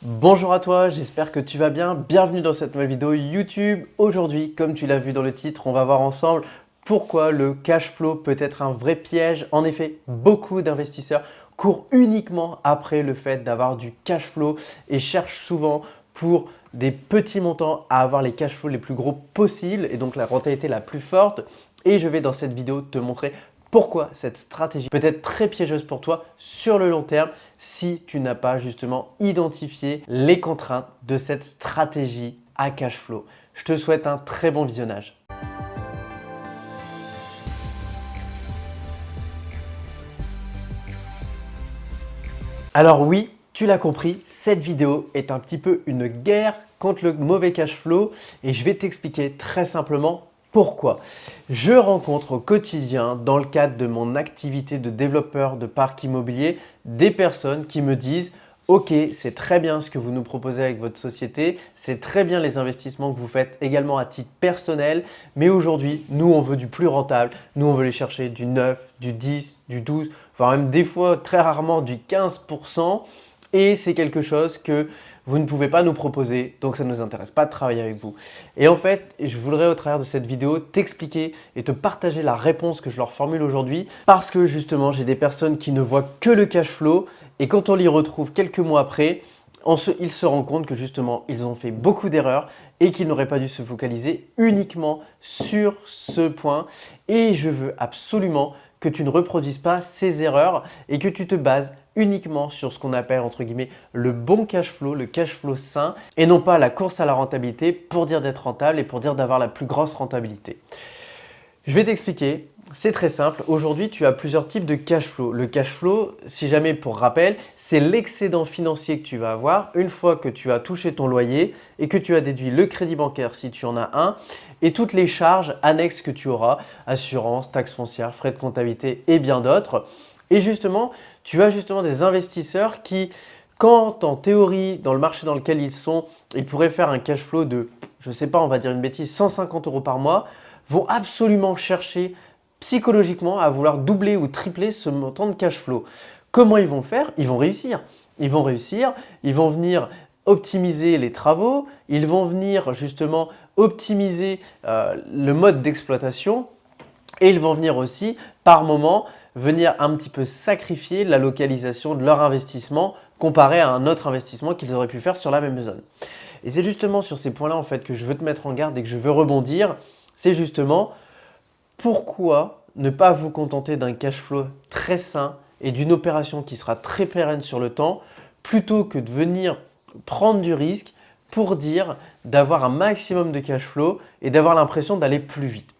Bonjour à toi, j'espère que tu vas bien. Bienvenue dans cette nouvelle vidéo YouTube. Aujourd'hui, comme tu l'as vu dans le titre, on va voir ensemble pourquoi le cash flow peut être un vrai piège. En effet, beaucoup d'investisseurs courent uniquement après le fait d'avoir du cash flow et cherchent souvent pour des petits montants à avoir les cash flows les plus gros possibles et donc la rentabilité la plus forte. Et je vais dans cette vidéo te montrer pourquoi cette stratégie peut être très piégeuse pour toi sur le long terme si tu n'as pas justement identifié les contraintes de cette stratégie à cash flow. Je te souhaite un très bon visionnage. Alors oui, tu l'as compris, cette vidéo est un petit peu une guerre contre le mauvais cash flow et je vais t'expliquer très simplement pourquoi. Je rencontre au quotidien, dans le cadre de mon activité de développeur de parc immobilier, des personnes qui me disent OK, c'est très bien ce que vous nous proposez avec votre société, c'est très bien les investissements que vous faites également à titre personnel, mais aujourd'hui, nous, on veut du plus rentable, nous, on veut les chercher du 9, du 10, du 12, voire même des fois, très rarement, du 15%, et c'est quelque chose que vous ne pouvez pas nous proposer, donc ça ne nous intéresse pas de travailler avec vous. Et en fait, je voudrais au travers de cette vidéo t'expliquer et te partager la réponse que je leur formule aujourd'hui parce que justement, j'ai des personnes qui ne voient que le cash flow et quand on les retrouve quelques mois après, ils se rendent compte que justement, ils ont fait beaucoup d'erreurs et qu'ils n'auraient pas dû se focaliser uniquement sur ce point. Et je veux absolument que tu ne reproduises pas ces erreurs et que tu te bases uniquement sur ce qu'on appelle entre guillemets le bon cash flow, le cash flow sain et non pas la course à la rentabilité pour dire d'être rentable et pour dire d'avoir la plus grosse rentabilité. Je vais t'expliquer, c'est très simple. Aujourd'hui, tu as plusieurs types de cash flow. Le cash flow, si jamais pour rappel, c'est l'excédent financier que tu vas avoir une fois que tu as touché ton loyer et que tu as déduit le crédit bancaire si tu en as un et toutes les charges annexes que tu auras, assurance, taxes foncières, frais de comptabilité et bien d'autres. Et justement, tu as justement des investisseurs qui, quand en théorie, dans le marché dans lequel ils sont, ils pourraient faire un cash flow de, je ne sais pas, on va dire une bêtise, 150 € par mois, vont absolument chercher psychologiquement à vouloir doubler ou tripler ce montant de cash flow. Comment ils vont faire? Ils vont réussir. Ils vont réussir, ils vont venir optimiser les travaux, ils vont venir justement optimiser le mode d'exploitation et ils vont venir aussi par moment venir un petit peu sacrifier la localisation de leur investissement comparé à un autre investissement qu'ils auraient pu faire sur la même zone. Et c'est justement sur ces points-là en fait que je veux te mettre en garde et que je veux rebondir. C'est justement pourquoi ne pas vous contenter d'un cash flow très sain et d'une opération qui sera très pérenne sur le temps plutôt que de venir prendre du risque pour dire d'avoir un maximum de cash flow et d'avoir l'impression d'aller plus vite.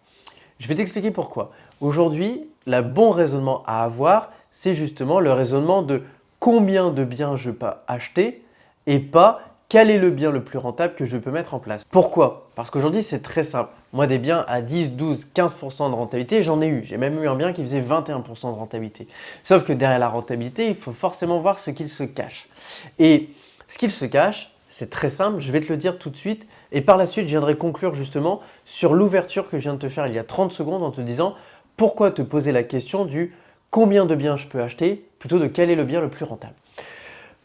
Je vais t'expliquer pourquoi. Aujourd'hui, le bon raisonnement à avoir, c'est justement le raisonnement de combien de biens je peux acheter et pas quel est le bien le plus rentable que je peux mettre en place. Pourquoi? Parce qu'aujourd'hui, c'est très simple. Moi, des biens à 10, 12, 15% de rentabilité, j'en ai eu. J'ai même eu un bien qui faisait 21% de rentabilité. Sauf que derrière la rentabilité, il faut forcément voir ce qu'il se cache. Et ce qu'il se cache, c'est très simple, je vais te le dire tout de suite. Et par la suite, je viendrai conclure justement sur l'ouverture que je viens de te faire il y a 30 secondes en te disant pourquoi te poser la question du combien de biens je peux acheter plutôt de quel est le bien le plus rentable.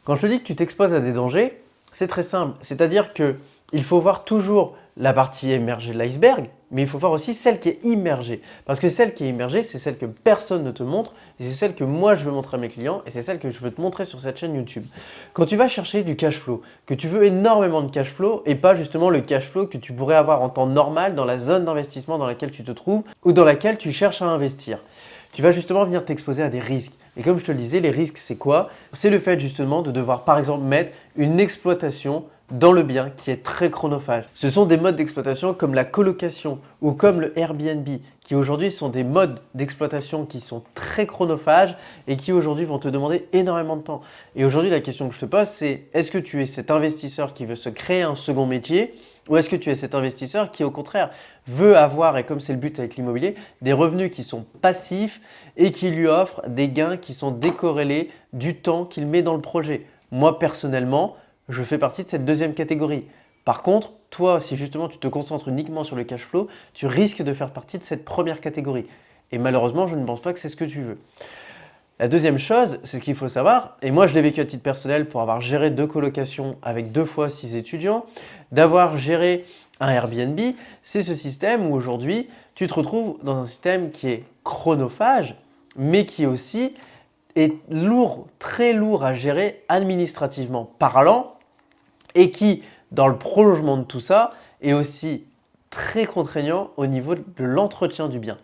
Quand je te dis que tu t'exposes à des dangers, c'est très simple. C'est-à-dire qu'il faut voir toujours la partie émergée de l'iceberg, mais il faut voir aussi celle qui est immergée. Parce que celle qui est immergée, c'est celle que personne ne te montre, et c'est celle que moi je veux montrer à mes clients, et c'est celle que je veux te montrer sur cette chaîne YouTube. Quand tu vas chercher du cash flow, que tu veux énormément de cash flow, et pas justement le cash flow que tu pourrais avoir en temps normal dans la zone d'investissement dans laquelle tu te trouves, ou dans laquelle tu cherches à investir, tu vas justement venir t'exposer à des risques. Et comme je te le disais, les risques, c'est quoi? C'est le fait justement de devoir par exemple mettre une exploitation dans le bien qui est très chronophage. Ce sont des modes d'exploitation comme la colocation ou comme le Airbnb qui aujourd'hui sont des modes d'exploitation qui sont très chronophages et qui aujourd'hui vont te demander énormément de temps. Et aujourd'hui, la question que je te pose, c'est est-ce que tu es cet investisseur qui veut se créer un second métier ou est-ce que tu es cet investisseur qui au contraire veut avoir, et comme c'est le but avec l'immobilier, des revenus qui sont passifs et qui lui offrent des gains qui sont décorrélés du temps qu'il met dans le projet. Moi personnellement, je fais partie de cette deuxième catégorie. Par contre, toi, si justement tu te concentres uniquement sur le cash flow, tu risques de faire partie de cette première catégorie. Et malheureusement, je ne pense pas que c'est ce que tu veux. La deuxième chose, c'est ce qu'il faut savoir, et moi je l'ai vécu à titre personnel pour avoir géré 2 colocations avec 2 fois 6 étudiants, d'avoir géré un Airbnb, c'est ce système où aujourd'hui tu te retrouves dans un système qui est chronophage, mais qui aussi est lourd, très lourd à gérer administrativement parlant, et qui, dans le prolongement de tout ça, est aussi très contraignant au niveau de l'entretien du bien.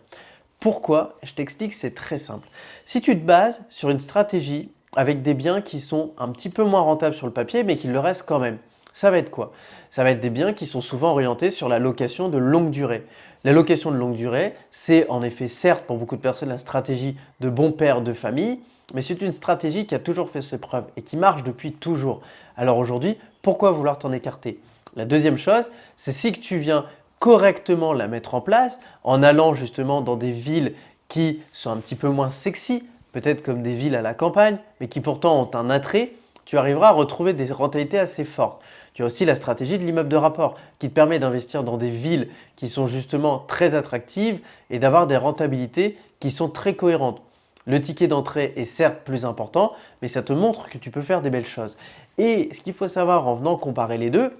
Pourquoi? Je t'explique, c'est très simple. Si tu te bases sur une stratégie avec des biens qui sont un petit peu moins rentables sur le papier, mais qui le restent quand même, ça va être quoi? Ça va être des biens qui sont souvent orientés sur la location de longue durée. La location de longue durée, c'est en effet certes pour beaucoup de personnes la stratégie de bon père de famille, mais c'est une stratégie qui a toujours fait ses preuves et qui marche depuis toujours. Alors aujourd'hui, pourquoi vouloir t'en écarter? La deuxième chose, c'est si que tu viens correctement la mettre en place en allant justement dans des villes qui sont un petit peu moins sexy, peut-être comme des villes à la campagne, mais qui pourtant ont un attrait, tu arriveras à retrouver des rentabilités assez fortes. Tu as aussi la stratégie de l'immeuble de rapport qui te permet d'investir dans des villes qui sont justement très attractives et d'avoir des rentabilités qui sont très cohérentes. Le ticket d'entrée est certes plus important, mais ça te montre que tu peux faire des belles choses. Et ce qu'il faut savoir en venant comparer les deux,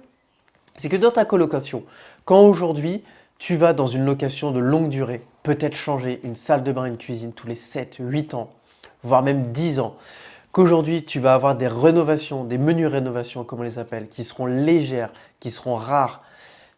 c'est que dans ta colocation, quand aujourd'hui tu vas dans une location de longue durée, peut-être changer une salle de bain, une cuisine tous les 7, 8 ans, voire même 10 ans, qu'aujourd'hui tu vas avoir des rénovations, des menus rénovations comme on les appelle, qui seront légères, qui seront rares,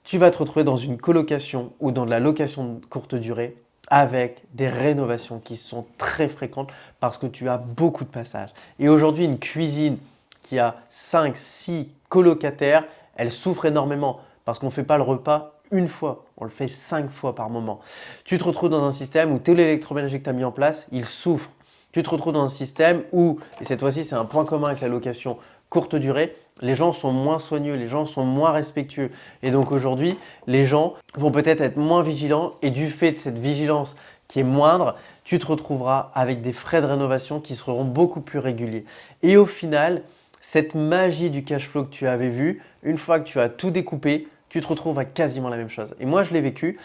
tu vas te retrouver dans une colocation ou dans de la location de courte durée avec des rénovations qui sont très fréquentes parce que tu as beaucoup de passages. Et aujourd'hui, une cuisine qui a 5, 6 colocataires, elle souffre énormément parce qu'on ne fait pas le repas une fois, on le fait 5 fois par moment. Tu te retrouves dans un système où tout l'électroménager que tu as mis en place, il souffre. Tu te retrouves dans un système où, et cette fois-ci c'est un point commun avec la location courte durée, les gens sont moins soigneux, les gens sont moins respectueux. Et donc aujourd'hui, les gens vont peut-être être moins vigilants et du fait de cette vigilance qui est moindre, tu te retrouveras avec des frais de rénovation qui seront beaucoup plus réguliers. Et au final, cette magie du cash flow que tu avais vu, une fois que tu as tout découpé, tu te retrouves à quasiment la même chose. Et moi, je l'ai vécu.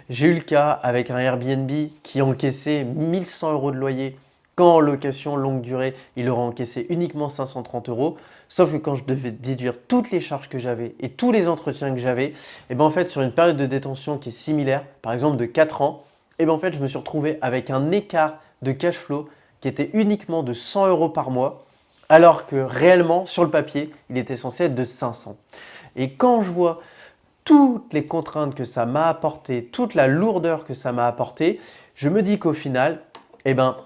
J'ai eu le cas avec un Airbnb qui encaissait 1100 euros de loyer quand en location longue durée, il aurait encaissé uniquement 530 euros. Sauf que quand je devais déduire toutes les charges que j'avais et tous les entretiens que j'avais, et ben en fait, sur une période de détention qui est similaire, par exemple de 4 ans, et ben en fait, je me suis retrouvé avec un écart de cash flow qui était uniquement de 100 euros par mois, alors que réellement, sur le papier, il était censé être de 500. Et quand je vois toutes les contraintes que ça m'a apporté, toute la lourdeur que ça m'a apporté, je me dis qu'au final, eh ben,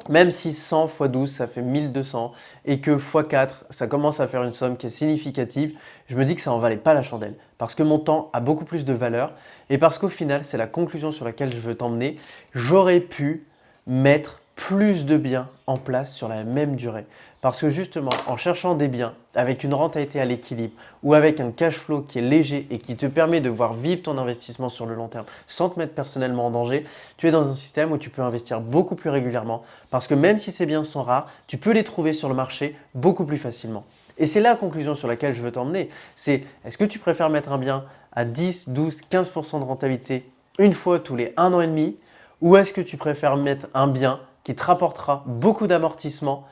même si 100 x 12, ça fait 1200 et que x 4, ça commence à faire une somme qui est significative, je me dis que ça n'en valait pas la chandelle parce que mon temps a beaucoup plus de valeur et parce qu'au final, c'est la conclusion sur laquelle je veux t'emmener, j'aurais pu mettre plus de biens en place sur la même durée. Parce que justement, en cherchant des biens avec une rentabilité à l'équilibre ou avec un cash flow qui est léger et qui te permet de voir vivre ton investissement sur le long terme sans te mettre personnellement en danger, tu es dans un système où tu peux investir beaucoup plus régulièrement parce que même si ces biens sont rares, tu peux les trouver sur le marché beaucoup plus facilement. Et c'est la conclusion sur laquelle je veux t'emmener. C'est est-ce que tu préfères mettre un bien à 10, 12, 15% de rentabilité une fois tous les 1 an et demi ou est-ce que tu préfères mettre un bien qui te rapportera beaucoup d'amortissement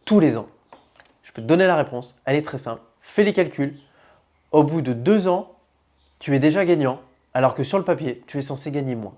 tous les ans? Je peux te donner la réponse, elle est très simple. Fais les calculs. Au bout de 2 ans, tu es déjà gagnant, alors que sur le papier, tu es censé gagner moins.